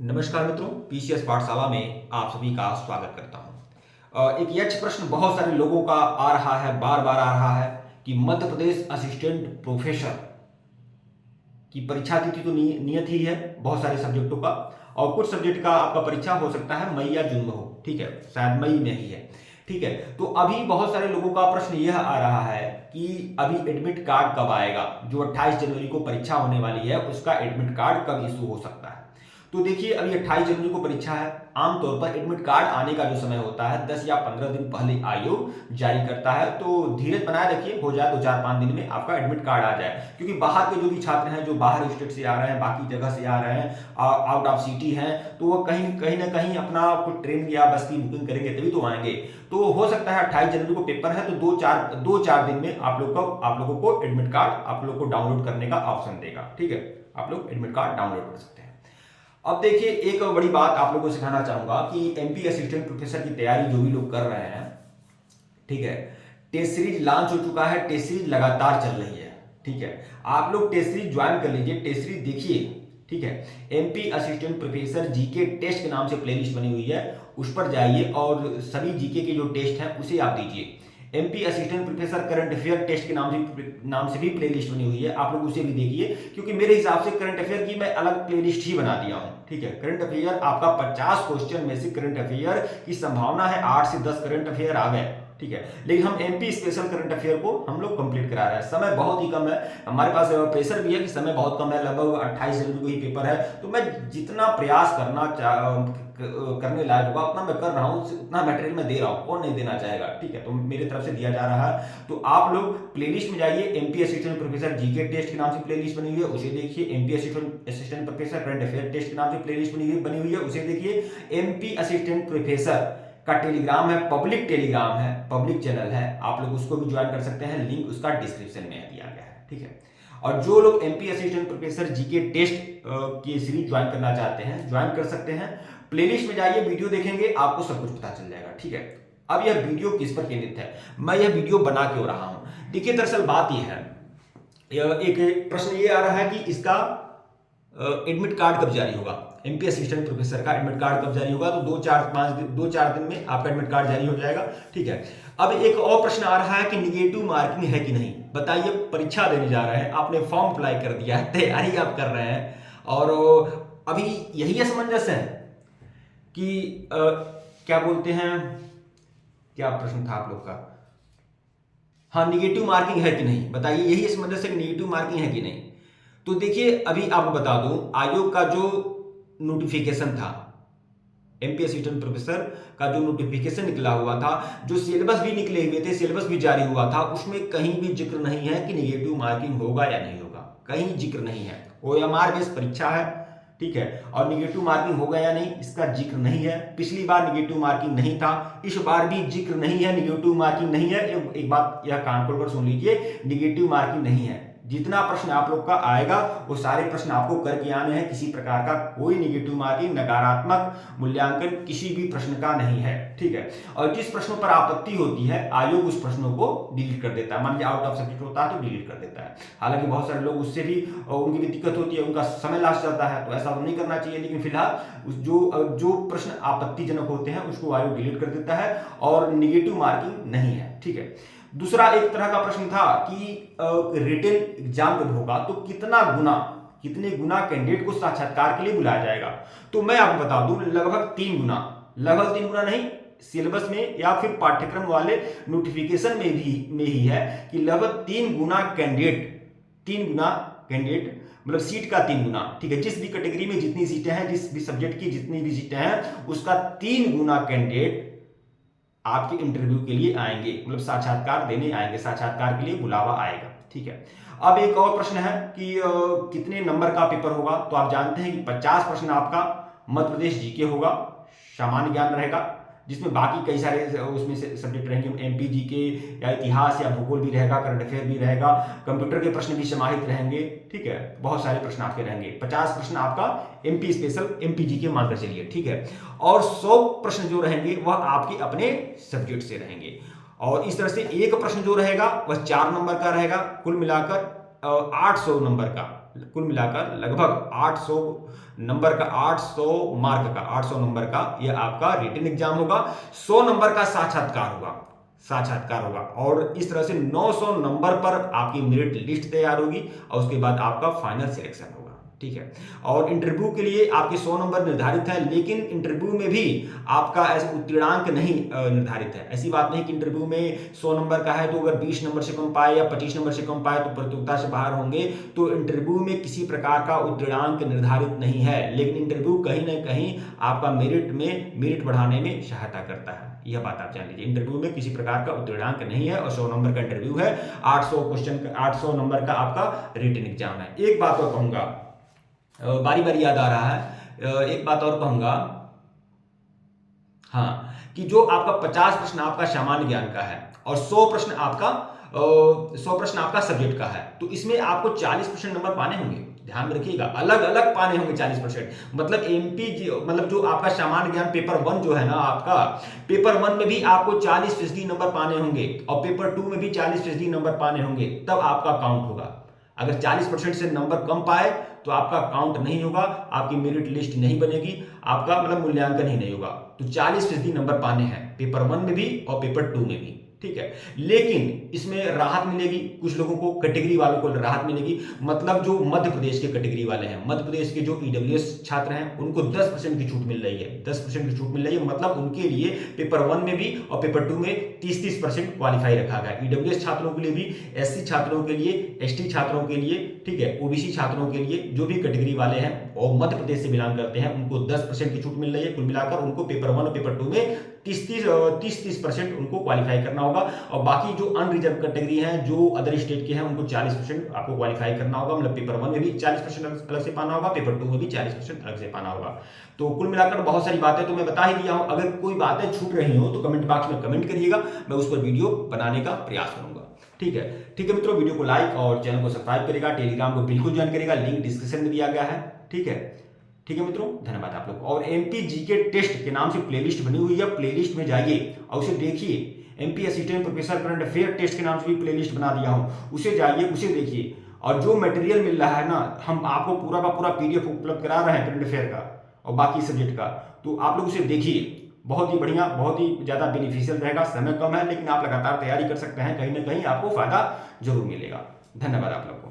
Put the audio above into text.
नमस्कार मित्रों, पीसीएस पाठशाला में आप सभी का स्वागत करता हूं। एक यक्ष प्रश्न बहुत सारे लोगों का आ रहा है, बार बार आ रहा है कि मध्य प्रदेश असिस्टेंट प्रोफेसर की परीक्षा तिथि तो नियत ही है बहुत सारे सब्जेक्टों का, और कुछ सब्जेक्ट का आपका परीक्षा हो सकता है मई या जून में हो। ठीक है, शायद मई में ही है। ठीक है, तो अभी बहुत सारे लोगों का प्रश्न यह आ रहा है कि अभी एडमिट कार्ड कब आएगा। जो 28 जनवरी को परीक्षा होने वाली है उसका एडमिट कार्ड कब इशू हो सकता है। तो देखिए, अभी 28 जनवरी को परीक्षा है। आमतौर पर एडमिट कार्ड आने का जो समय होता है 10 या 15 दिन पहले आयोग जारी करता है। तो धीरज बनाए रखिए, हो जाए तो 4-5 दिन में आपका एडमिट कार्ड आ जाए। क्योंकि बाहर के जो भी छात्र हैं, जो बाहर स्टेट से आ रहे हैं, बाकी जगह से आ रहे हैं, आउट ऑफ सिटी हैं, तो वो कहीं ना कहीं अपना कुछ ट्रेन या बस की बुकिंग करेंगे तभी तो आएंगे। तो हो सकता है 28 जनवरी को पेपर है, तो दो चार दिन में आप लोगों को एडमिट कार्ड आप लोग को डाउनलोड करने का ऑप्शन देगा। ठीक है, आप लोग एडमिट कार्ड डाउनलोड कर सकते हैं। अब देखिए, एक बड़ी बात आप लोगों को सिखाना चाहूंगा कि एमपी असिस्टेंट प्रोफेसर की तैयारी जो भी लोग कर रहे हैं, ठीक है, टेस्ट सीरीज लॉन्च हो चुका है, टेस्ट सीरीज लगातार चल रही है। ठीक है, आप लोग टेस्ट सीरीज ज्वाइन कर लीजिए, टेस्ट सीरीज देखिए। ठीक है, MP assistant professor GK test के नाम से प्लेलिस्ट बनी हुई है, उस पर जाइए और सभी जीके के जो टेस्ट हैं उसे आप दीजिए। MP assistant professor current affair test के नाम से भी प्लेलिस्ट बनी हुई है, आप लोग उसे भी देखिए। क्योंकि मेरे हिसाब से करंट अफेयर की मैं अलग प्लेलिस्ट ही बना दिया हूं। ठीक है, करंट अफेयर आपका 50 क्वेश्चन में से करंट अफेयर की संभावना है 8 से 10 करंट अफेयर आ गए। ठीक है, लेकिन हम एमपी स्पेशल करंट अफेयर को हम लोग कंप्लीट करा रहे हैं। समय बहुत ही कम है, हमारे पास प्रेशर भी है कि समय बहुत कम है, लगभग 28 जनवरी को ही पेपर है। तो मैं जितना प्रयास करने लायक होगा उतना मैं कर रहा हूँ, उतना मटेरियल मैं दे रहा हूँ। कौन नहीं देना चाहेगा। ठीक है, तो मेरी तरफ से दिया जा रहा है। तो आप लोग प्लेलिस्ट में जाइए, MP assistant professor GK test के नाम से प्लेलिस्ट बनी हुई है, उसे देखिए। MP assistant professor current affair test के नाम से प्लेलिस्ट बनी हुई है, उसे देखिए। एमपी असिस्टेंट प्रोफेसर का टेलीग्राम है, पब्लिक टेलीग्राम है, पब्लिक चैनल है, आप लोग उसको भी ज्वाइन कर सकते हैं, लिंक उसका डिस्क्रिप्शन में दिया गया है। ठीक है, और जो लोग MP assistant professor GK test की सीरीज ज्वाइन करना चाहते हैं ज्वाइन कर सकते हैं। प्लेलिस्ट में जाइए, वीडियो देखेंगे, आपको सब कुछ पता चल जाएगा। ठीक है, अब यह वीडियो किस पर केंद्रित है, मैं यह वीडियो बना क्यों रहा हूं। देखिए, दरअसल बात यह है, एक प्रश्न ये आ रहा है कि इसका एडमिट कार्ड कब जारी होगा। एमपी असिस्टेंट प्रोफेसर का एडमिट कार्ड कब जारी होगा। तो 2-4 दिन में आपका एडमिट कार्ड जारी हो जाएगा। ठीक है, अब एक और प्रश्न आ रहा है कि निगेटिव मार्किंग है कि नहीं। बताइए, परीक्षा देने जा रहे हैं, आपने फॉर्म अप्लाई कर दिया है, तैयारी आप कर रहे हैं, और अभी यही असमंजस है कि क्या बोलते हैं, क्या प्रश्न था आप लोग का। हाँ, निगेटिव मार्किंग है कि नहीं, बताइए, यही असमंजस है कि निगेटिव मार्किंग है कि नहीं। तो देखिए, अभी आपको बता दूं, आयोग का जो नोटिफिकेशन था, एमपी असिस्टेंट प्रोफेसर का जो नोटिफिकेशन निकला हुआ था, जो सिलेबस भी निकले हुए थे, सिलेबस भी जारी हुआ था, उसमें कहीं भी जिक्र नहीं है कि निगेटिव मार्किंग होगा या नहीं होगा, कहीं जिक्र नहीं है। ओएमआर बेस्ड परीक्षा है। ठीक है, और निगेटिव मार्किंग होगा या नहीं इसका जिक्र नहीं है। पिछली बार निगेटिव मार्किंग नहीं था, इस बार भी जिक्र नहीं है, निगेटिव मार्किंग नहीं है। एक बात यह कान खोलकर सुन लीजिए, निगेटिव मार्किंग नहीं है। जितना प्रश्न आप लोग का आएगा वो सारे प्रश्न आपको करके आने हैं। किसी प्रकार का कोई निगेटिव मार्किंग, नकारात्मक मूल्यांकन किसी भी प्रश्न का नहीं है। ठीक है, और जिस प्रश्नों पर आपत्ति होती है आयोग उस प्रश्नों को डिलीट कर देता है। मान लीजिए आउट ऑफ सब्जेक्ट होता है तो डिलीट कर देता है। हालांकि बहुत सारे लोग उससे भी उनकी भी दिक्कत होती है, उनका समय लास्ट जाता है, तो ऐसा नहीं करना चाहिए। लेकिन फिलहाल जो प्रश्न आपत्तिजनक होते हैं उसको आयोग डिलीट कर देता है और निगेटिव मार्किंग नहीं है। ठीक है, दूसरा एक तरह का प्रश्न था कि रिटन एग्जाम जब होगा तो कितने गुना कैंडिडेट को साक्षात्कार के लिए बुलाया जाएगा। तो मैं आपको बता दूं, लगभग 3 गुना नहीं, सिलेबस में या फिर पाठ्यक्रम वाले नोटिफिकेशन में ही है कि लगभग 3 गुना कैंडिडेट मतलब सीट का 3 गुना। ठीक है, जिस भी कैटेगरी में जितनी सीटें हैं, जिस भी सब्जेक्ट की जितनी भी सीटें हैं, उसका 3 गुना कैंडिडेट आपके इंटरव्यू के लिए आएंगे, मतलब साक्षात्कार देने आएंगे, साक्षात्कार के लिए बुलावा आएगा। ठीक है, अब एक और प्रश्न है कि कितने नंबर का पेपर होगा। तो आप जानते हैं कि 50 प्रश्न आपका मध्य प्रदेश जीके होगा, सामान्य ज्ञान रहेगा, जिसमें बाकी कई सारे उसमें से सब्जेक्ट रहेंगे, एमपी जीके या इतिहास या भूगोल भी रहेगा, करंट अफेयर भी रहेगा, कंप्यूटर के प्रश्न भी समाहित रहेंगे। ठीक है, बहुत सारे प्रश्न आपके रहेंगे। 50 प्रश्न आपका एमपी स्पेशल एमपी जीके मानकर चलिए। ठीक है, और 100 प्रश्न जो रहेंगे वह आपके अपने सब्जेक्ट से रहेंगे, और इस तरह से एक प्रश्न जो रहेगा वह 4 नंबर का रहेगा। कुल मिलाकर 800 नंबर का कुल मिलाकर लगभग 800 नंबर का, 800 मार्क का, 800 नंबर का यह आपका रिटन एग्जाम होगा। 100 नंबर का साक्षात्कार होगा और इस तरह से 900 नंबर पर आपकी मेरिट लिस्ट तैयार होगी और उसके बाद आपका फाइनल सिलेक्शन होगा। ठीक है, और इंटरव्यू के लिए आपके 100 नंबर निर्धारित है, लेकिन इंटरव्यू में भी आपका ऐसा उत्तीर्णांक नहीं निर्धारित है। ऐसी बात नहीं कि इंटरव्यू में 100 नंबर का है तो अगर 20 नंबर से कम पाए या 25 नंबर से कम पाए तो प्रतियोगिता से बाहर होंगे। तो इंटरव्यू में किसी प्रकार का उत्तीर्णांक निर्धारित नहीं है, लेकिन इंटरव्यू कहीं ना कहीं आपका मेरिट बढ़ाने में सहायता करता है। यह बात आप जान लीजिए, इंटरव्यू में किसी प्रकार का उत्तीर्णांक नहीं है और 100 नंबर का इंटरव्यू है, 800 नंबर का आपका रिटन एग्जाम है। एक बात और कहूंगा, बारी बारी याद आ रहा है, एक बात और कहूंगा, हाँ, कि जो आपका 50 प्रश्न आपका सामान्य ज्ञान का है और 100 प्रश्न आपका सब्जेक्ट का है, तो इसमें आपको 40% नंबर पाने होंगे। ध्यान में रखिएगा, अलग अलग पाने होंगे 40%। मतलब मतलब जो आपका सामान्य ज्ञान पेपर 1 जो है ना आपका, पेपर 1 में भी आपको 40% नंबर पाने होंगे और पेपर 2 में भी 40% नंबर पाने होंगे, तब आपका काउंट होगा। अगर 40% से नंबर कम पाए तो आपका काउंट नहीं होगा, आपकी मेरिट लिस्ट नहीं बनेगी, आपका मतलब मूल्यांकन ही नहीं होगा। तो 40% नंबर पाने हैं पेपर 1 में भी और पेपर 2 में भी। ठीक है, लेकिन इसमें राहत मिलेगी, कुछ लोगों को, कैटेगरी वालों को राहत मिलेगी। मतलब जो मध्य प्रदेश के कैटेगरी वाले हैं, मध्य प्रदेश के जो ईडब्ल्यूएस छात्र हैं, उनको 10% की छूट मिल रही है। 10% की छूट मिल रही है, मतलब उनके लिए पेपर 1 में भी और पेपर 2 में 30% क्वालिफाई रखा गया। ईडब्ल्यूएस छात्रों के लिए भी, एससी छात्रों के लिए, एसटी छात्रों के लिए, ठीक है, ओबीसी छात्रों के लिए, जो भी कैटेगरी वाले हैं और मध्य प्रदेश से बिलोंग करते हैं, उनको 10% की छूट मिल रही है। कुल मिलाकर उनको पेपर 1 और पेपर 2 में 30% उनको क्वालिफाई करना होगा। और बाकी जो अनरिजर्व कैटेगरी हैं, जो अदर स्टेट के हैं, उनको 40% आपको क्वालिफाई करना होगा। मतलब पेपर 1 में भी 40% अलग से पाना होगा, पेपर 2 में भी 40% अलग से पाना होगा। तो कुल मिलाकर बहुत सारी बातें तो मैं बता ही दिया हूं। अगर कोई बातें छूट रही हो तो कमेंट बॉक्स में कमेंट करिएगा, मैं उस पर वीडियो बनाने का प्रयास करूंगा। ठीक है मित्रों, वीडियो को लाइक और चैनल को सब्सक्राइब करेगा, टेलीग्राम को बिल्कुल ज्वाइन करेगा, लिंक डिस्क्रिप्शन में दिया गया है। ठीक है मित्रों, धन्यवाद आप लोग को। और एमपी जीके टेस्ट के नाम से प्लेलिस्ट बनी हुई है, प्लेलिस्ट में जाइए और उसे देखिए। MP assistant professor current affair test के नाम से भी प्लेलिस्ट बना दिया हूं, उसे जाइए, उसे देखिए। और जो मटेरियल मिल रहा है ना, हम आपको पूरा का पूरा पीडीएफ उपलब्ध करा रहे हैं करंट अफेयर का और बाकी सब्जेक्ट का, तो आप लोग उसे देखिए। बहुत ही बढ़िया, बहुत ही ज्यादा बेनिफिशियल रहेगा। समय कम है लेकिन आप लगातार तैयारी कर सकते हैं, कहीं ना कहीं आपको फायदा जरूर मिलेगा। धन्यवाद आप लोग को।